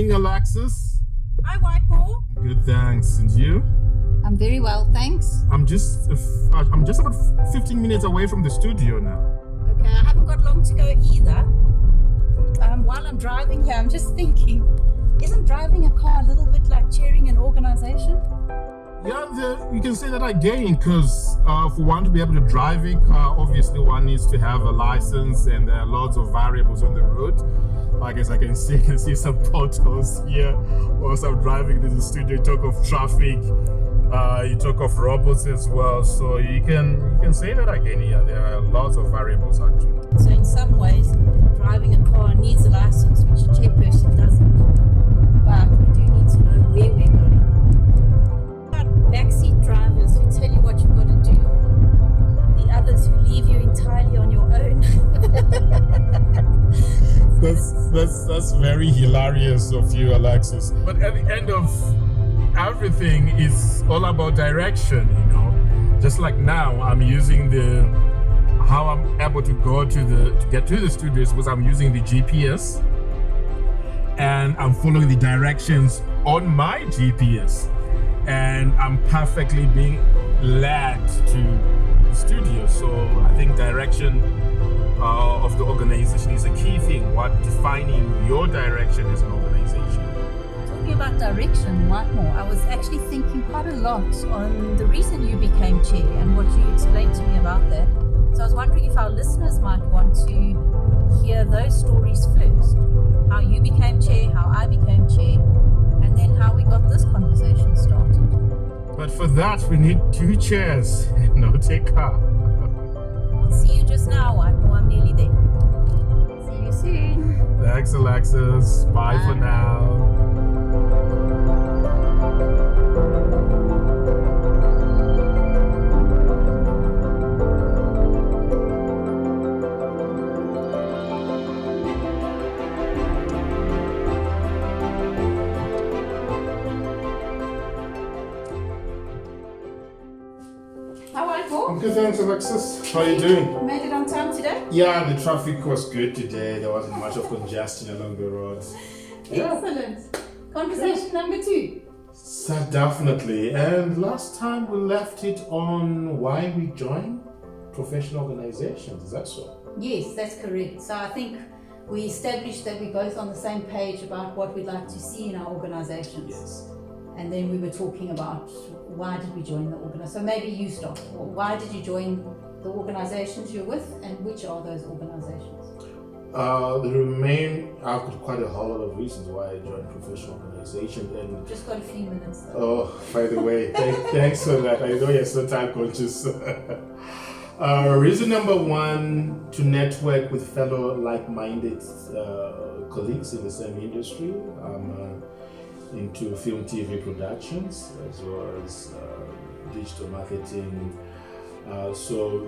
evening, Alexis. Hi, Whitemore. Good, thanks. And you? I'm very well, thanks. I'm just about 15 minutes away from the studio now. Okay, I haven't got long to go either. While I'm driving here, I'm just thinking, isn't driving a car a little bit like chairing an organization? Yeah, you can say that again, because for one to be able to drive a car, obviously one needs to have a license, and there are lots of variables on the road. Like as I can see some potholes here. Whilst I'm driving to the studio, you talk of traffic, you talk of robots as well. So you can say that again. Yeah, there are lots of variables actually. So in some ways, driving a car needs a license, which a chairperson doesn't. But we do need to know where we're going. Backseat drivers who tell you what you've got to do, the others who leave you entirely on your own. That's very hilarious of you, Alexis. But at the end of everything, it's all about direction, you know. Just like now, I'm using how I'm able to get to the studios was I'm using the GPS, and I'm following the directions on my GPS. And I'm perfectly being led to the studio. So I think direction of the organization is a key thing. What defining your direction as an organization. Talking about direction, Whitemore, I was actually thinking quite a lot on the reason you became chair and what you explained to me about that. So I was wondering if our listeners might want to hear those stories first. How you became chair, how I became chair, and then how we got this conversation started. But for that, we need 2 chairs and not a car. I'll see you just now, Whitemore. I'm nearly there. See you soon. Thanks, Alexis. Bye for now. Okay, thanks, Alexis. How are you doing? Made it on time today? Yeah, the traffic was good today. There wasn't much of congestion along the roads. Yeah. Excellent. Conversation number 2. So definitely. And last time we left it on why we join professional organizations. Is that so? Yes, that's correct. So I think we established that we're both on the same page about what we'd like to see in our organizations. Yes. And then we were talking about why did we join the organization. So maybe you start. Why did you join the organizations you're with, and which are those organizations? I've got quite a whole lot of reasons why I joined professional organizations. And just got a few minutes though. Oh, by the way, thanks for that. I know you're so time conscious. Reason number 1, to network with fellow like-minded colleagues in the same industry. I'm into film, TV productions, as well as digital marketing. So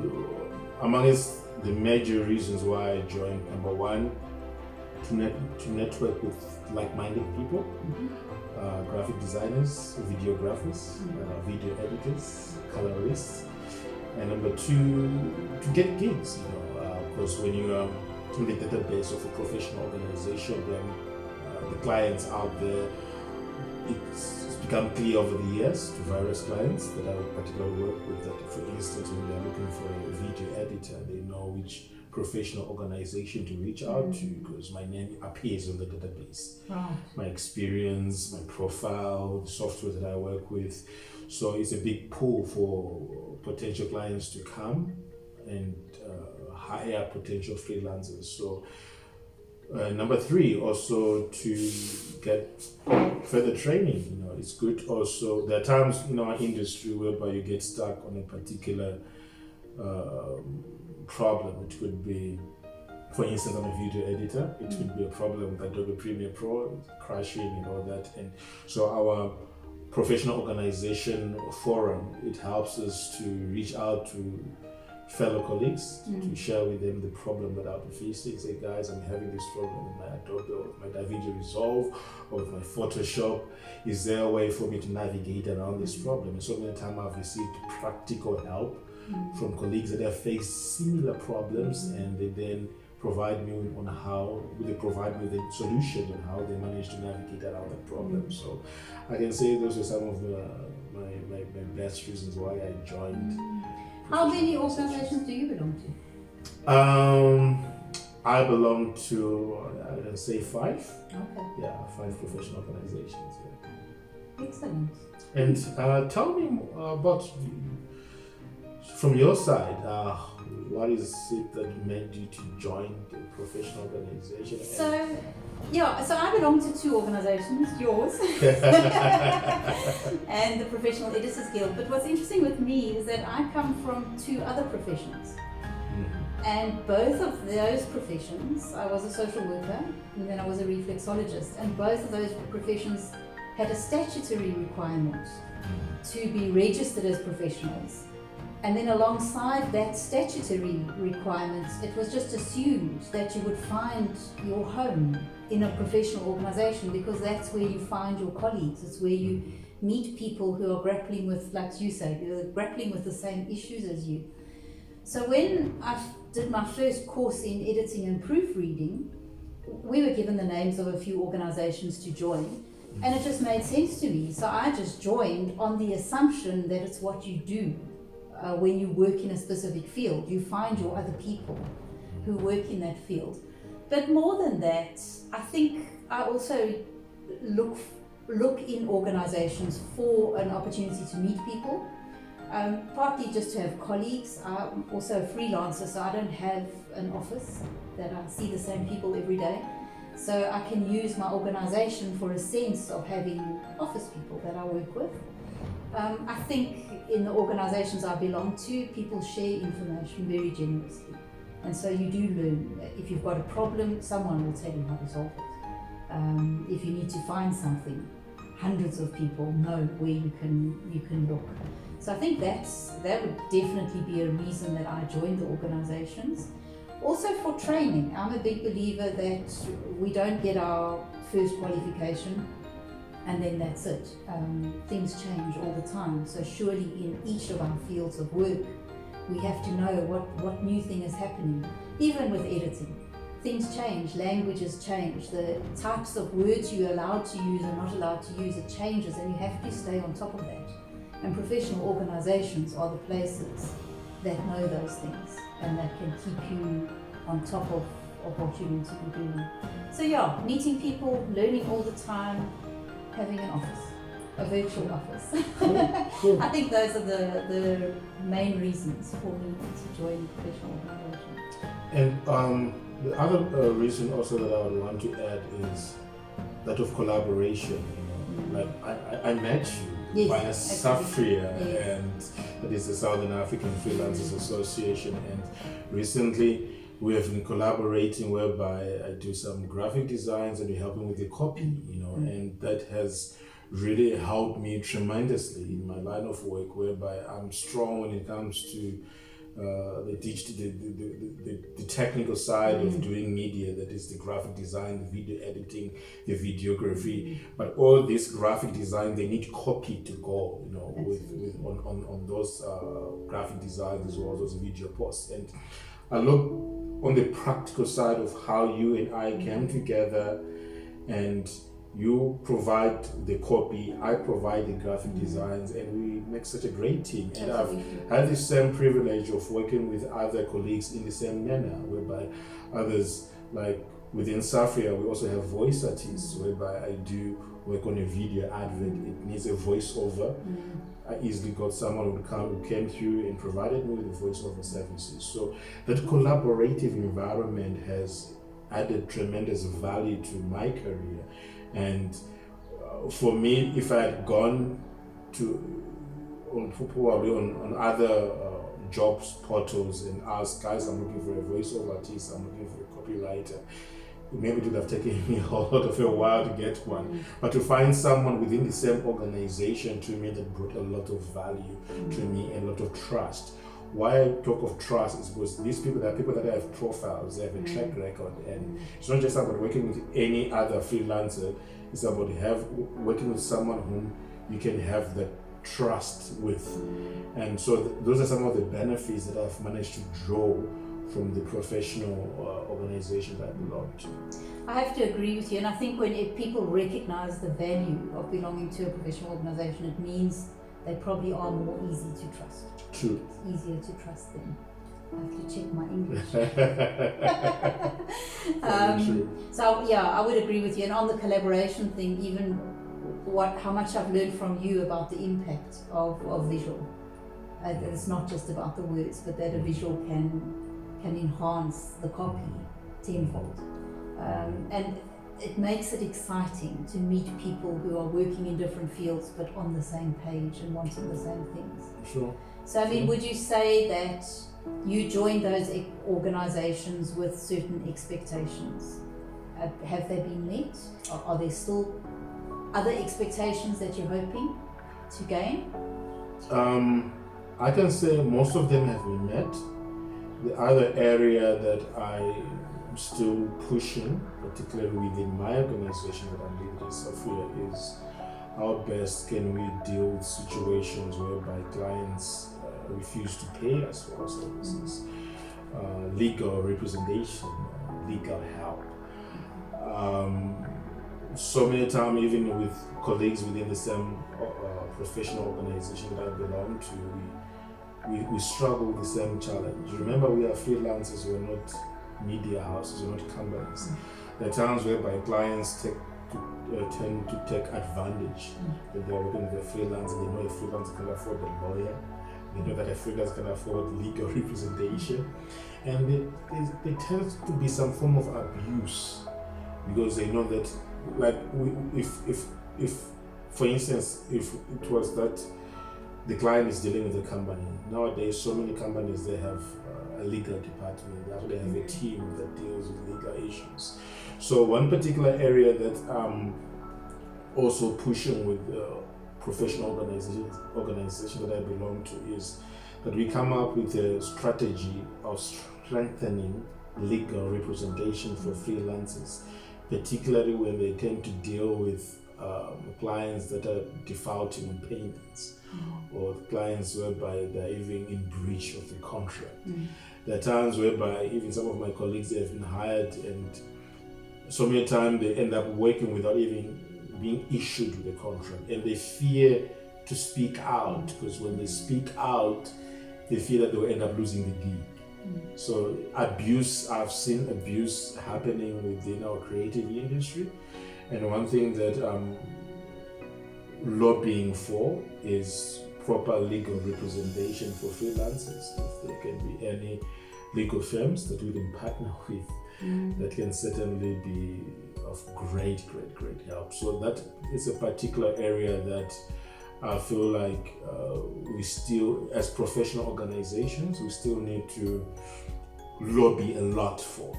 amongst the major reasons why I joined, number 1, to network with like-minded people, graphic designers, videographers, video editors, colorists, and number 2, to get gigs. Because when you are in the database of a professional organization, then the clients out there, it's become clear over the years to various clients that I would particularly work with that, for instance, when they're looking for a video editor, they know which professional organization to reach out to because my name appears on the database. Right. My experience, my profile, the software that I work with. So it's a big pull for potential clients to come and hire potential freelancers. So number 3, also to get further training. It's good also. There are times in our industry whereby you get stuck on a particular problem. It could be, for instance, I'm a video editor. It could be a problem with Adobe Premiere Pro crashing and all that. And so our professional organization forum, it helps us to reach out to fellow colleagues to share with them the problem that I'll be facing. Say, guys, I'm having this problem with my Adobe or with my DaVinci Resolve or with my Photoshop. Is there a way for me to navigate around this problem? And so many times I've received practical help from colleagues that have faced similar problems, and they then provide me with a solution on how they manage to navigate around that problem. So I can say those are some of my best reasons why I joined. How many organizations do you belong to? I belong to, I can say 5. Okay. Yeah, 5 professional organizations. Yeah. Excellent. And tell me about, from your side, what is it that made you to join the professional organization? So I belong to 2 organizations, yours and the Professional Editors Guild. But what's interesting with me is that I come from 2 other professions. And both of those professions, I was a social worker and then I was a reflexologist, and both of those professions had a statutory requirement to be registered as professionals. And then alongside that statutory requirement, it was just assumed that you would find your home in a professional organization, because that's where you find your colleagues. It's where you meet people who are grappling with, like you say, grappling with the same issues as you. So when I did my first course in editing and proofreading, we were given the names of a few organizations to join, and it just made sense to me. So I just joined on the assumption that it's what you do when you work in a specific field. You find your other people who work in that field. But more than that, I think I also look in organizations for an opportunity to meet people. Partly just to have colleagues. I'm also a freelancer, so I don't have an office that I see the same people every day. So I can use my organization for a sense of having office people that I work with. I think in the organizations I belong to, people share information very generously. And so you do learn. If you've got a problem, someone will tell you how to solve it. If you need to find something, hundreds of people know where you can look. So I think that would definitely be a reason that I joined the organizations. Also for training, I'm a big believer that we don't get our first qualification and then that's it. Things change all the time. So surely in each of our fields of work, we have to know what new thing is happening. Even with editing, things change, languages change, the types of words you're allowed to use or not allowed to use, it changes, and you have to stay on top of that. And professional organizations are the places that know those things and that can keep you on top of what you need to be doing. So yeah, meeting people, learning all the time, having an office, a virtual office. Cool. I think those are the main reasons for me to join a professional organization. And the other reason also that I would want to add is that of collaboration. Like I met you via SAFRIA, and that is the Southern African Freelancers Association, and recently we have been collaborating whereby I do some graphic designs and we're helping with the copy, and that has really helped me tremendously in my line of work, whereby I'm strong when it comes to the technical side of doing media, that is the graphic design, the video editing, the videography. But all this graphic design, they need copy to go, on those graphic designs as well as those video posts. And I look on the practical side of how you and I came together, and you provide the copy, I provide the graphic designs, and we make such a great team. And I've had the same privilege of working with other colleagues in the same manner, whereby others, like within SAFRIA, we also have voice artists, whereby I do work on a video advert. It needs a voiceover. I easily got someone who came through and provided me with the voiceover services. So that collaborative environment has added tremendous value to my career. And for me, if I had gone probably on other jobs portals and asked, guys, I'm looking for a voiceover artist, I'm looking for a copywriter, maybe it would have taken me a lot of a while to get one. But to find someone within the same organization, to me, that brought a lot of value to me and a lot of trust. Why I talk of trust is because these people, they are people that have profiles, they have a track record, and it's not just about working with any other freelancer, it's about working with someone whom you can have that trust with. And so those are some of the benefits that I've managed to draw from the professional organization that I belong to. I have to agree with you, and I think if people recognize the value of belonging to a professional organization, it means they probably are more easy to trust. True. It's easier to trust them. I have to check my English. True. So yeah, I would agree with you. And on the collaboration thing, even how much I've learned from you about the impact of visual. It's not just about the words, but that a visual can enhance the copy tenfold. And it makes it exciting to meet people who are working in different fields but on the same page and wanting the same things. Sure. So I mean, would you say that you joined those organizations with certain expectations? Have they been met? Are there still other expectations that you're hoping to gain? I can say most of them have been met. The other area that I'm still pushing, particularly within my organization that I'm leading, Safria, is how best can we deal with situations whereby clients refuse to pay us for our services, legal representation, legal help. So many times, even with colleagues within the same professional organization that I belong to, we struggle with the same challenge. Remember, we are freelancers, we're not media houses, we're not companies. There are times whereby clients tend to take advantage that they're working with a freelancer. They know a freelancer can afford a lawyer. They know that a freelancer can afford legal representation. And there tends to be some form of abuse because they know that, like, if for instance, if it was that the client is dealing with a company, nowadays so many companies, they have a legal department, they actually have a team that deals with legal issues. So one particular area that I'm also pushing with professional organization that I belong to is that we come up with a strategy of strengthening legal representation for freelancers, particularly when they tend to deal with clients that are defaulting on payments, or clients whereby they're even in breach of the contract. There are times whereby even some of my colleagues, they have been hired, and so many times they end up working without even being issued with a contract, and they fear to speak out because when they speak out, they fear that they will end up losing the gig. So I've seen abuse happening within our creative industry, and one thing that I'm lobbying for is proper legal representation for freelancers. If there can be any legal firms that we can partner with, that can certainly be of great help. So that is a particular area that I feel like we still, as professional organizations, we still need to lobby a lot for.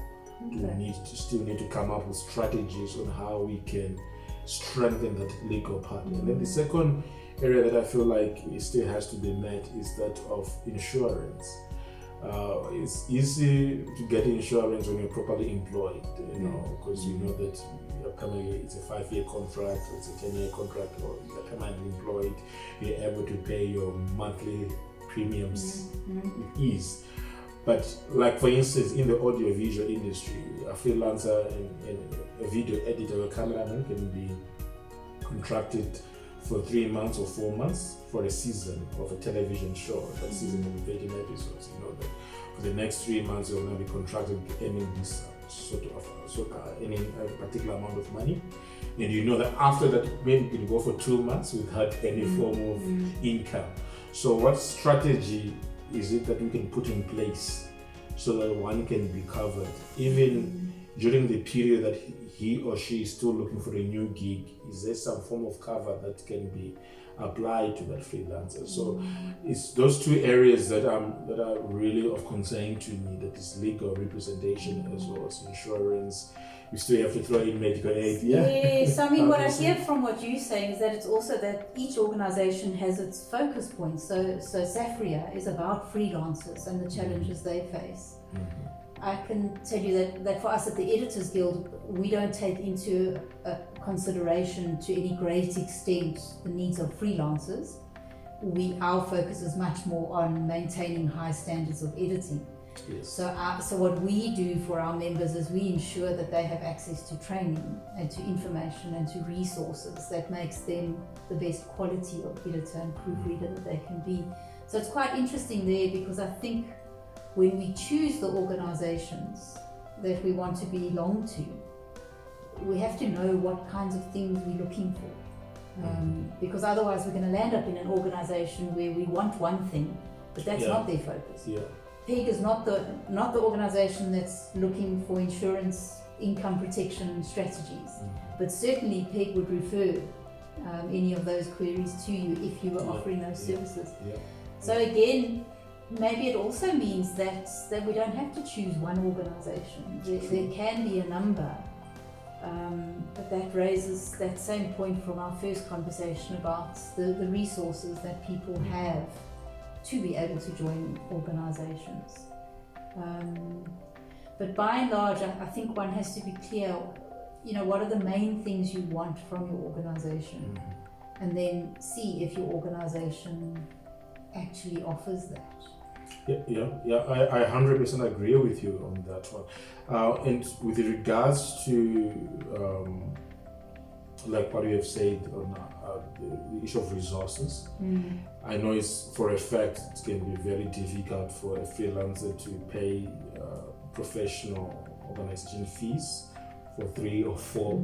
We still need to come up with strategies on how we can strengthen that legal part. And then the second area that I feel like it still has to be met is that of insurance. It's easy to get insurance when you're properly employed, because you know that it's a 5-year contract, or it's a 10-year contract, or you're permanently employed, you're able to pay your monthly premiums with ease. But like, for instance, in the audio-visual industry, a freelancer and a video editor or cameraman can be contracted for 3 months or 4 months for a season of a television show. That season will be 18 episodes. You know that for the next 3 months, they will now be contracted earning this earning a particular amount of money. And you know that after that, maybe you can go for 2 months without any form of income. So what strategy is it that we can put in place so that one can be covered even during the period that he or she is still looking for a new gig? Is there some form of cover that can be applied to that freelancer? So it's those two areas that are really of concern to me, that is legal representation as well as insurance. We still have to throw in medical aid. Yes, I mean, what I hear from what you're saying is that it's also that each organization has its focus points. So Safria is about freelancers and the challenges they face. I can tell you that for us at the Editors Guild, we don't take into consideration to any great extent the needs of freelancers. Our focus is much more on maintaining high standards of editing. Yes. So what we do for our members is we ensure that they have access to training and to information and to resources that makes them the best quality of editor and proofreader that they can be. So it's quite interesting there, because I think when we choose the organizations that we want to belong to, we have to know what kinds of things we're looking for. Because otherwise we're going to land up in an organization where we want one thing, but that's not their focus. Yeah. PEG is not the organization that's looking for insurance income protection strategies, but certainly PEG would refer any of those queries to you if you were offering those services. Yeah. So again, maybe it also means that we don't have to choose one organization. There can be a number, but that raises that same point from our first conversation about the resources that people have to be able to join organizations. But by and large, I think one has to be clear, what are the main things you want from your organization, and then see if your organization actually offers that. I 100% agree with you on that one. And with regards to like what you have said on the issue of resources, I know it's for a fact it can be very difficult for a freelancer to pay professional organization fees for 3 or 4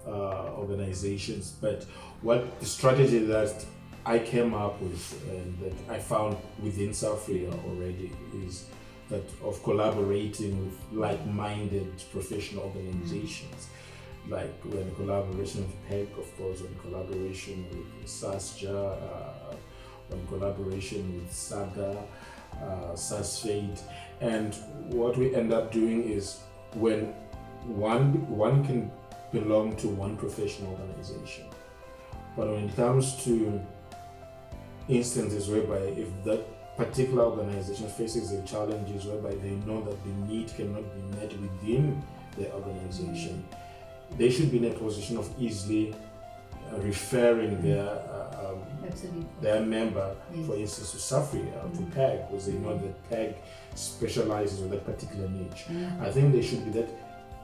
organizations. But what the strategy that I came up with and that I found within Safria already is that of collaborating with like-minded professional organizations. Like we're in collaboration with PEG, of course, we're in collaboration with SASJA, we're in collaboration with SAGA, SASFAID, and what we end up doing is when one can belong to one professional organization, but when it comes to instances whereby if that particular organization faces the challenges whereby they know that the need cannot be met within their organization, they should be in a position of easily referring their member, for instance, to Safria or to PEG, because they know that PEG specializes with a particular niche. I think there should be that.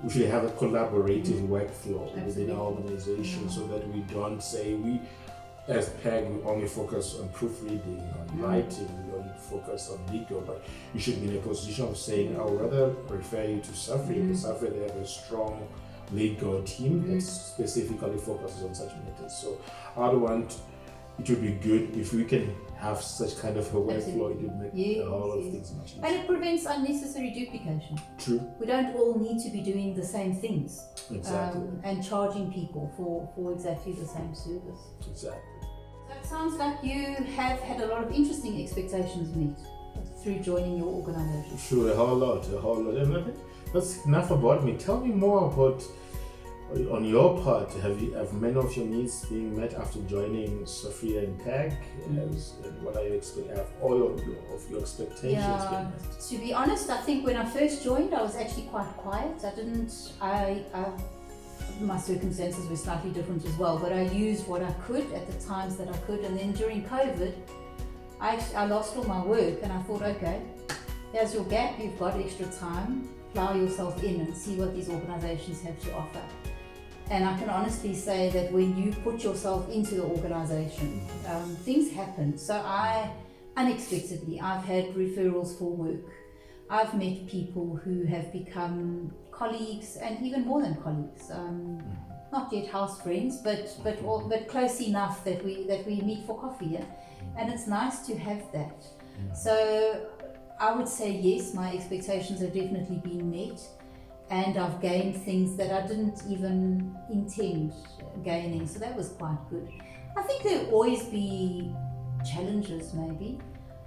We should have a collaborative workflow within our organization, so that we don't say we, as PEG, we only focus on proofreading, on writing, we only focus on legal, but you should be in a position of saying, I would rather refer you to Safria, because Safria, they have a strong legal team that specifically focuses on such matters. So I would want, it would be good if we can have such kind of a workflow. It would make a whole lot of things much easier. And it prevents unnecessary duplication. True. We don't all need to be doing the same things. Exactly. And charging people for exactly the same service. Exactly. So it sounds like you have had a lot of interesting expectations met through joining your organization. Sure, a whole lot. And I think that's enough about me. Tell me more about, on your part, have many of your needs being met after joining Safria and PEG? What are you have all of your expectations been met? To be honest, I think when I first joined, I was actually quite quiet. My circumstances were slightly different as well, but I used what I could at the times that I could. And then during COVID, I lost all my work, and I thought, okay, here's your gap, you've got extra time, plow yourself in and see what these organizations have to offer. And I can honestly say that when you put yourself into the organization, things happen. So unexpectedly, I've had referrals for work. I've met people who have become colleagues, and even more than colleagues. Not yet house friends, but close enough that we meet for coffee. Yeah? And it's nice to have that. So I would say yes, my expectations have definitely been met, and I've gained things that I didn't even intend gaining. So that was quite good. I think there'll always be challenges. Maybe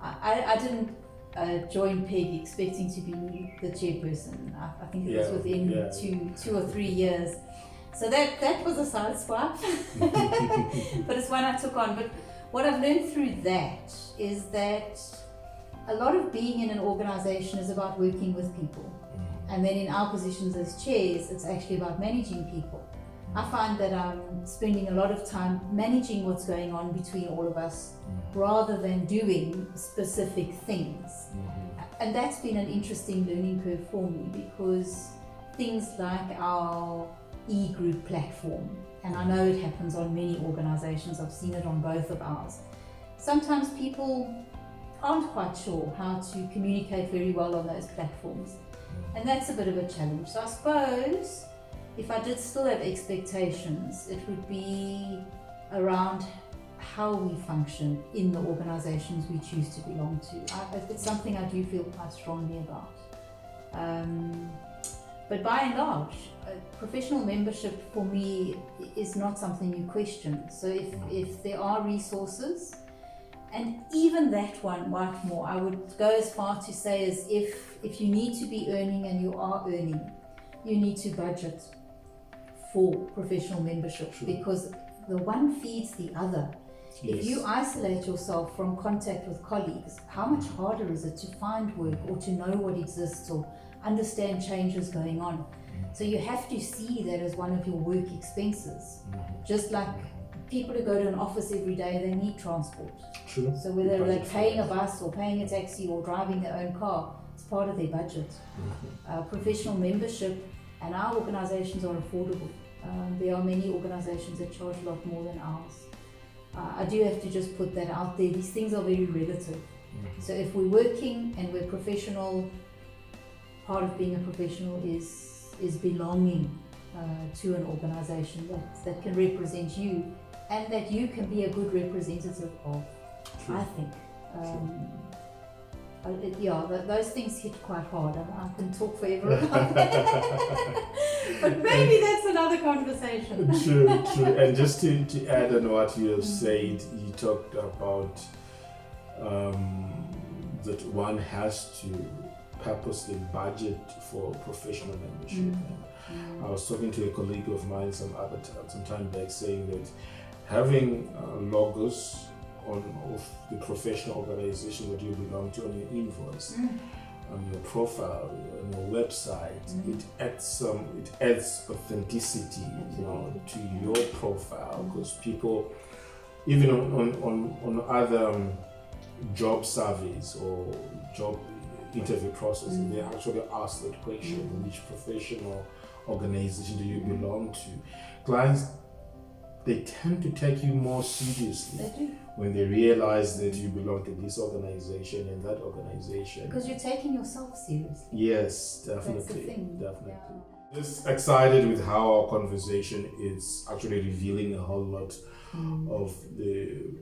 I didn't join PEG expecting to be the chairperson. I think it was within 2 or 3 years. So that was a side swipe, but it's one I took on. But what I've learned through that is that a lot of being in an organization is about working with people. And then in our positions as chairs, it's actually about managing people. I find that I'm spending a lot of time managing what's going on between all of us, rather than doing specific things. and that's been an interesting learning curve for me, because things like our e-group platform, and I know it happens on many organizations, I've seen it on both of ours. Sometimes people aren't quite sure how to communicate very well on those platforms, and that's a bit of a challenge. So I suppose if I did still have expectations, it would be around how we function in the organizations we choose to belong to. It's something I do feel quite strongly about. But by and large, professional membership for me is not something you question. So if there are resources, and even that one, Whitemore, I would go as far to say as if you need to be earning and you are earning, you need to budget for professional membership, because the one feeds the other. If you isolate yourself from contact with colleagues, how much harder is it to find work or to know what exists or understand changes going on? So you have to see that as one of your work expenses. Just like people who go to an office every day, they need transport. True. So whether they're paying a bus or paying a taxi or driving their own car, it's part of their budget. Professional membership, and our organizations are affordable. There are many organizations that charge a lot more than ours. I do have to just put that out there. These things are very relative. So if we're working and we're professional, part of being a professional is belonging to an organization that can represent you, and that you can be a good representative of. I think. Those things hit quite hard. I can talk forever about that. But maybe that's another conversation. True. And just to add on what you have said, you talked about that one has to purposely budget for professional membership. I was talking to a colleague of mine some time back, saying that having logos of the professional organization that you belong to on your invoice, on your profile, on your website, it adds authenticity, to your profile, because people, even on other job surveys or job interview processes, they actually ask that question: which professional organization do you belong to? Clients, they tend to take you more seriously when they realize that you belong to this organization and that organization. Because you're taking yourself seriously. Yes, definitely. That's the thing. Definitely. Yeah. Just excited with how our conversation is actually revealing a whole lot of the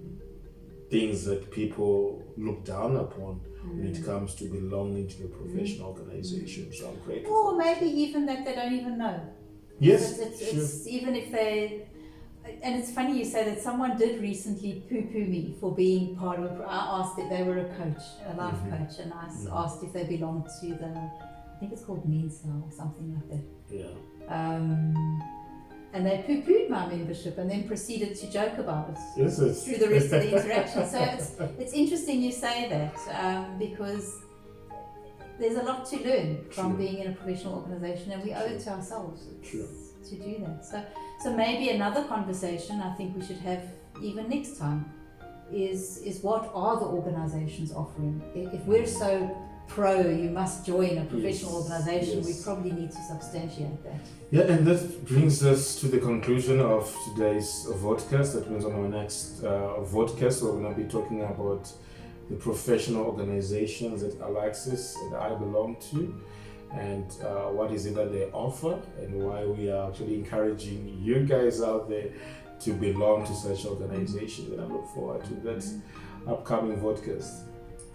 things that people look down upon when it comes to belonging to a professional organization. So I'm grateful. Or maybe even that they don't even know. Yes, it's even if they. And it's funny you say that. Someone did recently poo-poo me for being part of. I asked if they were a coach, a life coach, and I asked if they belonged to I think it's called Mensa or something like that. Yeah. And they poo-pooed my membership and then proceeded to joke about it Yes, through the rest of the interaction. So it's interesting you say that, because there's a lot to learn from being in a professional organization, and we owe it to ourselves to do that. So maybe another conversation I think we should have even next time is what are the organizations offering? If we're so pro, you must join a professional organization, we probably need to substantiate that. Yeah, and that brings us to the conclusion of today's vodcast. That means on our next vodcast, we're going to be talking about the professional organizations that Alexis and I belong to, and what is it that they offer, and why we are actually encouraging you guys out there to belong to such organizations. And I look forward to that upcoming vodcast.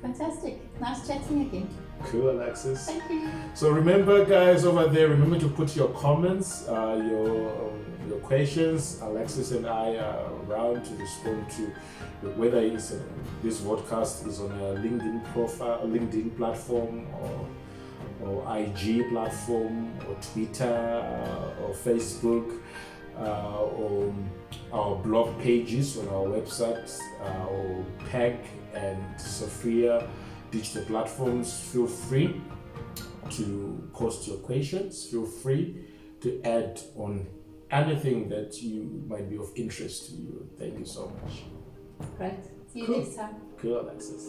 Fantastic. Nice chatting again. Cool, Alexis. Thank you. So remember, guys over there, remember to put your comments, your questions. Alexis and I are around to respond to whether it's this podcast is on a LinkedIn profile, LinkedIn platform, or IG platform, or Twitter, or Facebook, or our blog pages on our websites, or PEG and Sophia digital platforms. Feel free to post your questions. Feel free to add on anything that you might be of interest to you. Thank you so much. Great. See you next time. Cool, Alexis.